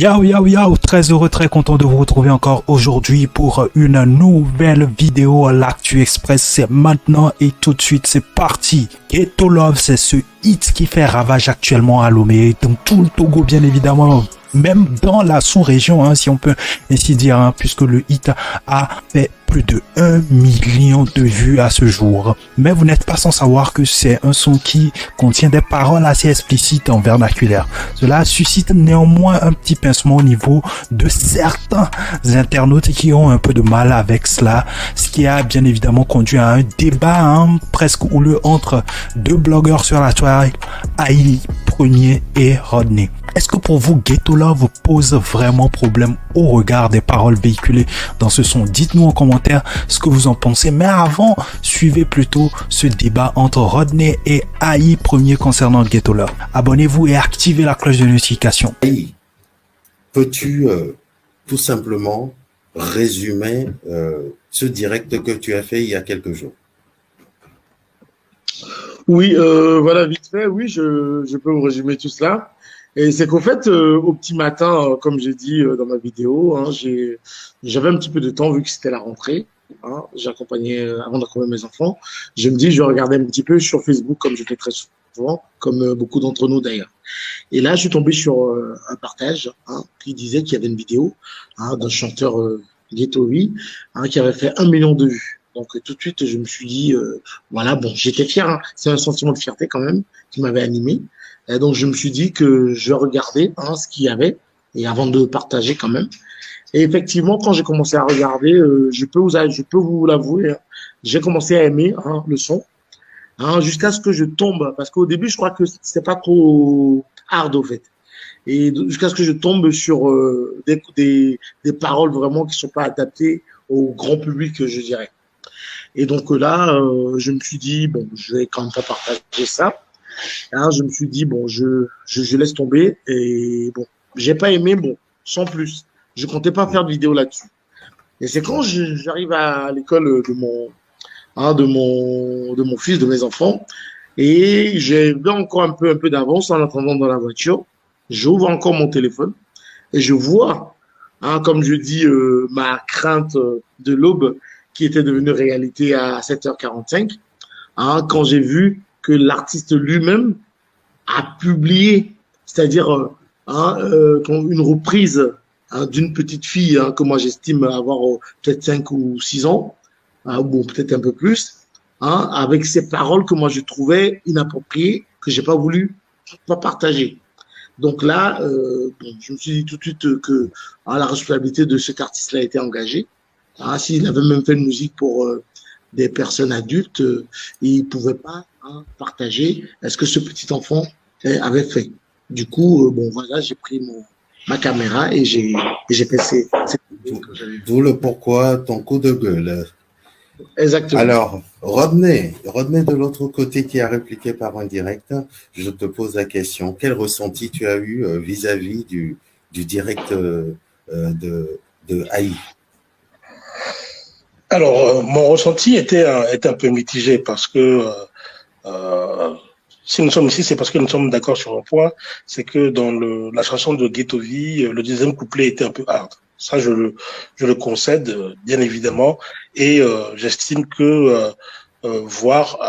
Yo yo yo, très heureux, très content de vous retrouver encore aujourd'hui pour une nouvelle vidéo à l'Actu Express. C'est maintenant et tout de suite, c'est parti. Ghetto Love, c'est ce hit qui fait ravage actuellement à Lomé, dans tout le Togo bien évidemment. Même dans la sous-région, hein, si on peut ainsi dire, hein, puisque le hit a fait plus de 1 million de vues à ce jour. Mais vous n'êtes pas sans savoir que c'est un son qui contient des paroles assez explicites en vernaculaire. Cela suscite néanmoins un petit pincement au niveau de certains internautes qui ont un peu de mal avec cela, ce qui a bien évidemment conduit à un débat presque houleux entre deux blogueurs sur la toile, AI Premier et Rodney. Est-ce que pour vous, Ghetto Love vous pose vraiment problème au regard des paroles véhiculées dans ce son? Dites-nous en commentaire ce que vous en pensez. Mais avant, suivez plutôt ce débat entre Rodney et AI Premier concernant Ghetto Love. Abonnez-vous et activez la cloche de notification. AI, peux-tu tout simplement résumer ce direct que tu as fait il y a quelques jours? Oui, voilà, vite fait, oui, je peux vous résumer tout cela. Et c'est qu'au fait, au petit matin, comme j'ai dit dans ma vidéo, j'avais un petit peu de temps vu que c'était la rentrée. J'accompagnais, avant d'accompagner mes enfants, je me dis, je vais regarder un petit peu sur Facebook, comme je fais très souvent, comme beaucoup d'entre nous d'ailleurs. Et là, je suis tombé sur un partage qui disait qu'il y avait une vidéo d'un chanteur Ghetto Lee qui avait fait 1 million de vues. Donc tout de suite, je me suis dit, voilà, bon, j'étais fier. C'est un sentiment de fierté quand même qui m'avait animé. Et donc je me suis dit que je regardais ce qu'il y avait et avant de partager quand même. Et effectivement, quand j'ai commencé à regarder, je peux vous l'avouer, j'ai commencé à aimer le son jusqu'à ce que je tombe, parce qu'au début, je crois que c'était pas trop hard au fait. Et jusqu'à ce que je tombe sur des paroles vraiment qui sont pas adaptées au grand public, je dirais. Et donc là, je me suis dit, bon, je vais quand même pas partager ça. Je me suis dit, bon, je laisse tomber. Et bon, j'ai pas aimé, bon, sans plus. Je comptais pas faire de vidéo là-dessus. Et c'est quand j'arrive à l'école de mon fils, de mes enfants, et j'ai encore un peu d'avance en attendant dans la voiture. J'ouvre encore mon téléphone et je vois, comme je dis, ma crainte de l'aube qui était devenue réalité à 7h45, quand j'ai vu que l'artiste lui-même a publié, c'est-à-dire une reprise d'une petite fille que moi j'estime avoir peut-être 5 ou 6 ans, ou peut-être un peu plus, avec ces paroles que moi je trouvais inappropriées, que j'ai pas voulu partager. Donc là, je me suis dit tout de suite que la responsabilité de cet artiste-là a été engagée. S'il avait même fait une musique pour des personnes adultes, il ne pouvait pas partager ce que ce petit enfant avait fait. Du coup, voilà, j'ai pris ma caméra et j'ai fait cette vidéo que j'avais vue. D'où le pourquoi ton coup de gueule. Exactement. Alors, Rodney de l'autre côté qui a répliqué par un direct, je te pose la question. Quel ressenti tu as eu vis-à-vis du direct de AI? Alors, mon ressenti était un peu mitigé parce que si nous sommes ici, c'est parce que nous sommes d'accord sur un point, c'est que dans la chanson de Ghetto Vie, le deuxième couplet était un peu hard. Ça, je le concède, bien évidemment, et j'estime que voir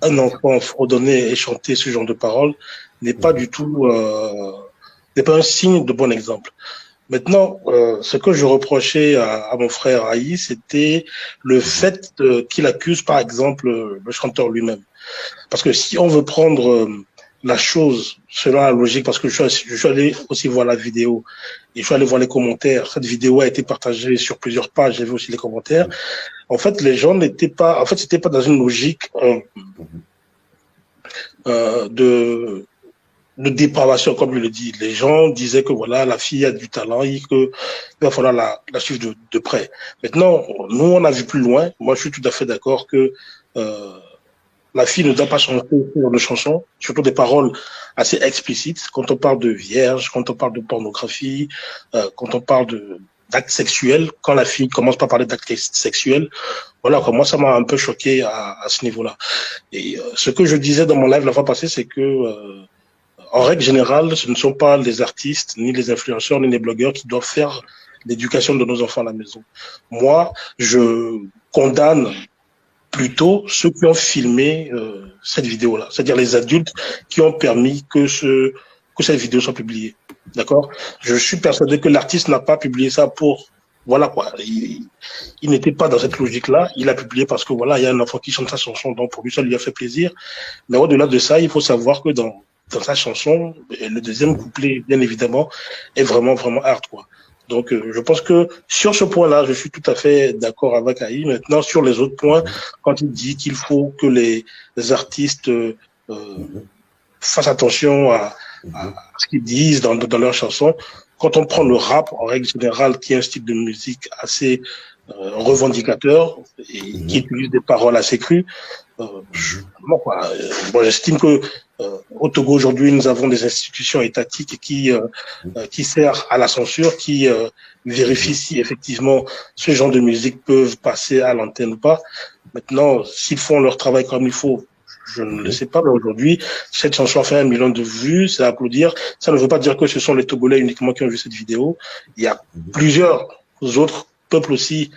un enfant fredonner et chanter ce genre de paroles n'est pas du tout, n'est pas un signe de bon exemple. Maintenant, ce que je reprochais à mon frère Aïe, c'était le fait qu'il accuse, par exemple, le chanteur lui-même. Parce que si on veut prendre la chose selon la logique, parce que je suis allé aussi voir la vidéo et je suis allé voir les commentaires. Cette vidéo a été partagée sur plusieurs pages, j'ai vu aussi les commentaires. En fait, les gens n'étaient pas, c'était pas dans une logique de dépravation, comme je le dis. Les gens disaient que voilà, la fille a du talent et qu'il va falloir la suivre de près. Maintenant, nous, on a vu plus loin. Moi, je suis tout à fait d'accord que la fille ne doit pas chanter de chansons, surtout des paroles assez explicites. Quand on parle de vierge, quand on parle de pornographie, quand on parle d'actes sexuels, quand la fille commence par parler d'actes sexuels, voilà, moi, ça m'a un peu choqué à ce niveau-là. Et ce que je disais dans mon live la fois passée, c'est que en règle générale, ce ne sont pas les artistes, ni les influenceurs, ni les blogueurs qui doivent faire l'éducation de nos enfants à la maison. Moi, je condamne plutôt ceux qui ont filmé cette vidéo-là, c'est-à-dire les adultes qui ont permis que cette vidéo soit publiée. D'accord? Je suis persuadé que l'artiste n'a pas publié ça pour... Voilà quoi. Il n'était pas dans cette logique-là. Il a publié parce que voilà, il y a un enfant qui chante sa chanson, donc pour lui, ça lui a fait plaisir. Mais au-delà de ça, il faut savoir que dans sa chanson, le deuxième couplet, bien évidemment, est vraiment, vraiment hard, quoi. Donc, je pense que sur ce point-là, je suis tout à fait d'accord avec Aïe. Maintenant, sur les autres points, quand il dit qu'il faut que les artistes fassent attention à ce qu'ils disent dans leurs chansons, quand on prend le rap, en règle générale, qui est un style de musique assez revendicateur et qui utilise des paroles assez crues, moi, j'estime que au Togo aujourd'hui, nous avons des institutions étatiques qui servent à la censure, qui vérifient si effectivement ce genre de musique peuvent passer à l'antenne ou pas. Maintenant, s'ils font leur travail comme il faut, je ne le sais pas, mais aujourd'hui, cette chanson a fait 1 million de vues, c'est à applaudir. Ça ne veut pas dire que ce sont les Togolais uniquement qui ont vu cette vidéo. Il y a plusieurs autres peuples aussi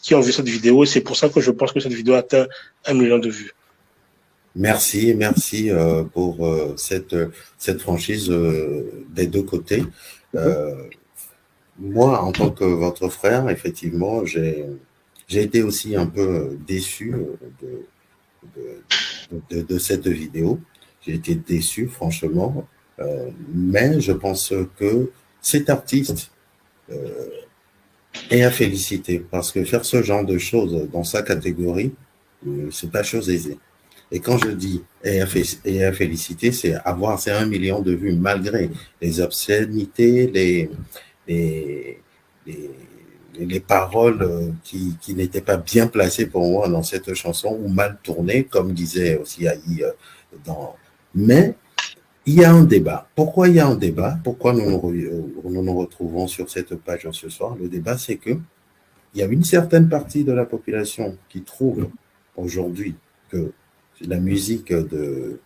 qui ont vu cette vidéo, et c'est pour ça que je pense que cette vidéo a atteint 1 million de vues. Merci pour cette franchise des deux côtés. Moi, en tant que votre frère, effectivement, j'ai été aussi un peu déçu de cette vidéo. J'ai été déçu, franchement, mais je pense que cet artiste est à féliciter parce que faire ce genre de choses dans sa catégorie, c'est pas chose aisée. Et quand je dis et à féliciter, c'est avoir ces 1 million de vues malgré les obscénités, les paroles qui n'étaient pas bien placées pour moi dans cette chanson ou mal tournées, comme disait aussi Aïe Mais il y a un débat. Pourquoi il y a un débat? Pourquoi nous nous retrouvons sur cette page ce soir? Le débat, c'est que il y a une certaine partie de la population qui trouve aujourd'hui que la musique de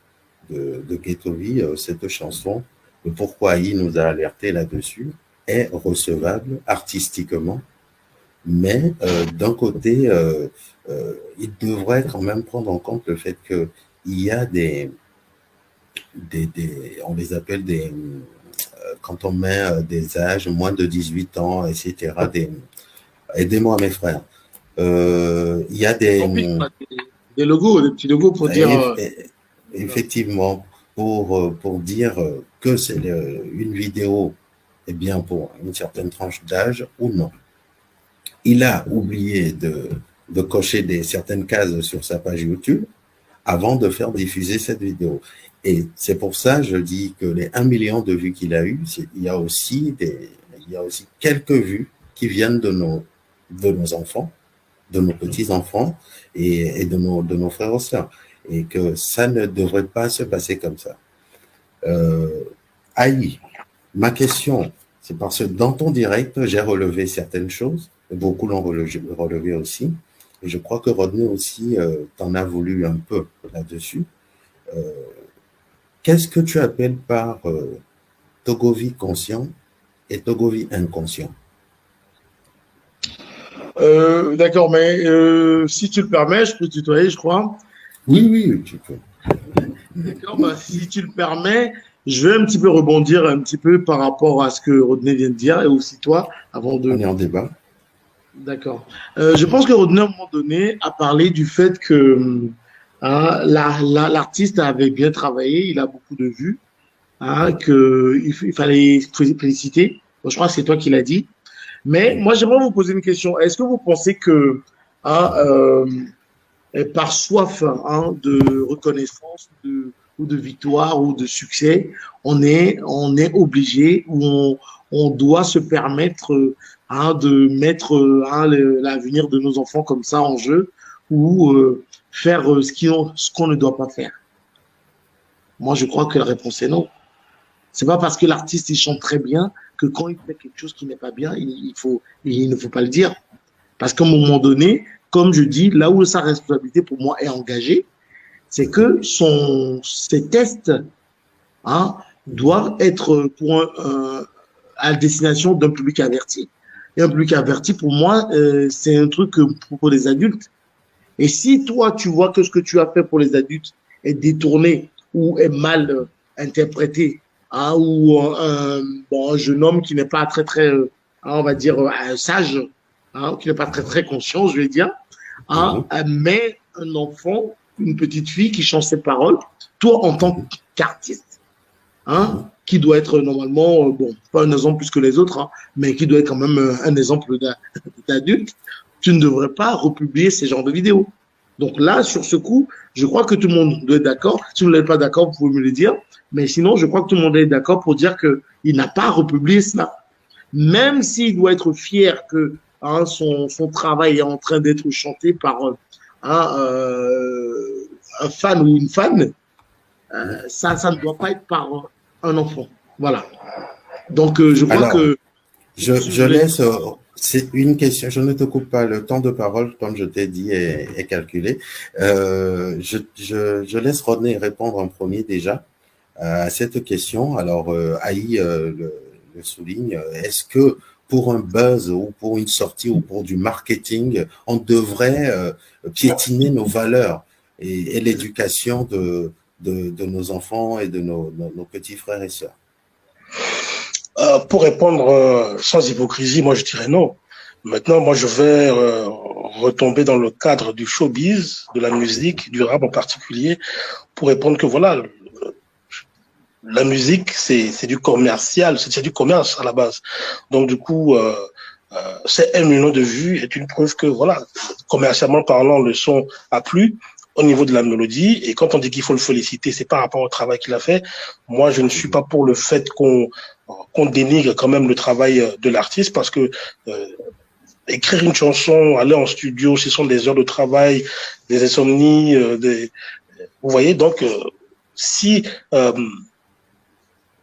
Ghettovie, cette chanson, le pourquoi il nous a alerté là-dessus, est recevable artistiquement, mais d'un côté, il devrait quand même prendre en compte le fait qu'il y a on les appelle quand on met des âges moins de 18 ans, etc., aidez-moi mes frères, il y a des logos, des petits logos pour dire... Effectivement, pour dire que c'est une vidéo, eh bien, pour une certaine tranche d'âge ou non. Il a oublié de cocher certaines cases sur sa page YouTube avant de faire diffuser cette vidéo. Et c'est pour ça, je dis que les 1 million de vues qu'il a eu, il y a aussi quelques vues qui viennent de nos enfants, de nos petits-enfants et de nos frères et sœurs. Et que ça ne devrait pas se passer comme ça. Aïe, ma question, c'est parce que dans ton direct, j'ai relevé certaines choses, beaucoup l'ont relevé aussi, et je crois que Rodney aussi t'en a voulu un peu là-dessus. Qu'est-ce que tu appelles par Togovie conscient et Togovie inconscient? D'accord, mais si tu le permets, je peux tutoyer, je crois. Oui, tu peux. D'accord, si tu le permets, je vais un petit peu rebondir un petit peu par rapport à ce que Rodney vient de dire et aussi toi, avant de... On est en débat. D'accord. Je pense que Rodney, à un moment donné, a parlé du fait que l'artiste avait bien travaillé, il a beaucoup de vues, qu'il fallait féliciter. Bon, je crois que c'est toi qui l'as dit. Mais moi, j'aimerais vous poser une question. Est-ce que vous pensez que par soif de reconnaissance ou de victoire ou de succès, on est obligé ou on doit se permettre de mettre l'avenir de nos enfants comme ça en jeu ou faire ce qu'on ne doit pas faire? Moi, je crois que la réponse est non. C'est pas parce que l'artiste il chante très bien que quand il fait quelque chose qui n'est pas bien, il ne faut pas le dire. Parce qu'à un moment donné, comme je dis, là où sa responsabilité pour moi est engagée, c'est que ses tests hein, doivent être à destination d'un public averti. Et un public averti, pour moi, c'est un truc pour les adultes. Et si toi, tu vois que ce que tu as fait pour les adultes est détourné ou est mal interprété, hein, ou un jeune homme qui n'est pas très, on va dire, sage, hein, qui n'est pas très conscient, je vais dire, hein, mais un enfant, une petite fille qui change ses paroles, toi, en tant qu'artiste, hein, qui doit être normalement, pas un exemple plus que les autres, hein, mais qui doit être quand même un exemple d'adulte, tu ne devrais pas republier ces genres de vidéos. Donc là, sur ce coup, je crois que tout le monde doit être d'accord. Si vous n'êtes pas d'accord, vous pouvez me le dire. Mais sinon, je crois que tout le monde est d'accord pour dire qu'il n'a pas republié cela. Même s'il doit être fier que hein, son travail est en train d'être chanté par un fan ou une fan, ça ne doit pas être par un enfant. Voilà. Donc, je crois que... Je laisse... c'est une question, je ne te coupe pas, le temps de parole, comme je t'ai dit, est calculé. Je laisse Rodney répondre en premier déjà à cette question. Alors, Aïe le souligne, est-ce que pour un buzz ou pour une sortie ou pour du marketing, on devrait piétiner nos valeurs et l'éducation de nos enfants et de nos petits frères et sœurs? Pour répondre sans hypocrisie, moi je dirais non. Maintenant, moi je vais retomber dans le cadre du showbiz, de la musique, du rap en particulier, pour répondre que voilà, la musique c'est du commercial, c'est du commerce à la base. Donc du coup, c'est 1 million de vues est une preuve que voilà, commercialement parlant, le son a plu au niveau de la mélodie. Et quand on dit qu'il faut le féliciter, c'est par rapport au travail qu'il a fait. Moi, je ne suis pas pour le fait qu'on dénigre quand même le travail de l'artiste, parce que écrire une chanson, aller en studio, ce sont des heures de travail, des insomnies, vous voyez. Donc, si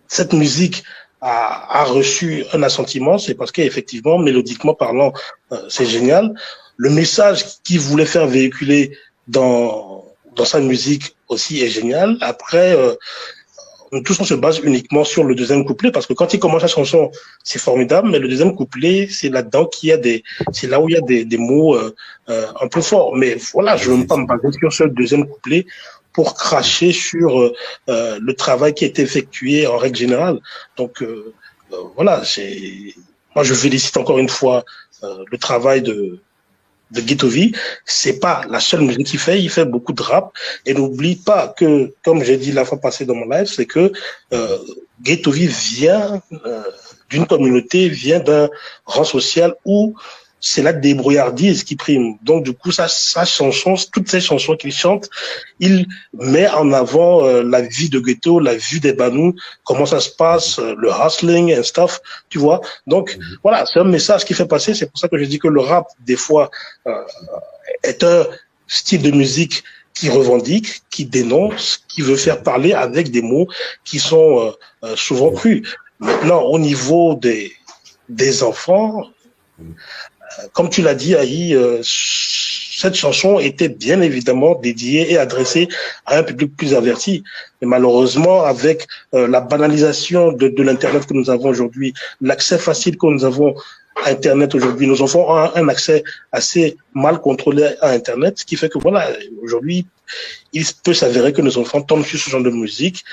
cette musique a reçu un assentiment, c'est parce qu'effectivement, mélodiquement parlant, c'est génial. Le message qu'il voulait faire véhiculer dans sa musique aussi est génial. Après, tout ça se base uniquement sur le deuxième couplet, parce que quand il commence la chanson, c'est formidable, mais le deuxième couplet, c'est là-dedans c'est là où il y a des mots un peu forts. Mais voilà, je ne veux pas me baser sur ce deuxième couplet pour cracher sur le travail qui a été effectué en règle générale. Donc voilà, moi je félicite encore une fois le travail de Ghetto V. C'est pas la seule musique qu'il fait, il fait beaucoup de rap. Et n'oublie pas que, comme j'ai dit la fois passée dans mon live, c'est que Ghetto V vient d'une communauté, vient d'un rang social où c'est la débrouillardise qui prime. Donc du coup, sa chanson, toutes ces chansons qu'il chante, il met en avant la vie de ghetto, la vie des banous, comment ça se passe, le hustling and stuff, tu vois. Donc voilà, c'est un message qui fait passer. C'est pour ça que je dis que le rap, des fois, est un style de musique qui revendique, qui dénonce, qui veut faire parler avec des mots qui sont souvent crus. Maintenant, au niveau des enfants, comme tu l'as dit, Aïe, cette chanson était bien évidemment dédiée et adressée à un public plus averti. Mais malheureusement, avec la banalisation de l'Internet que nous avons aujourd'hui, l'accès facile que nous avons à Internet aujourd'hui, nos enfants ont un accès assez mal contrôlé à Internet, ce qui fait que voilà, aujourd'hui, il peut s'avérer que nos enfants tombent sur ce genre de musique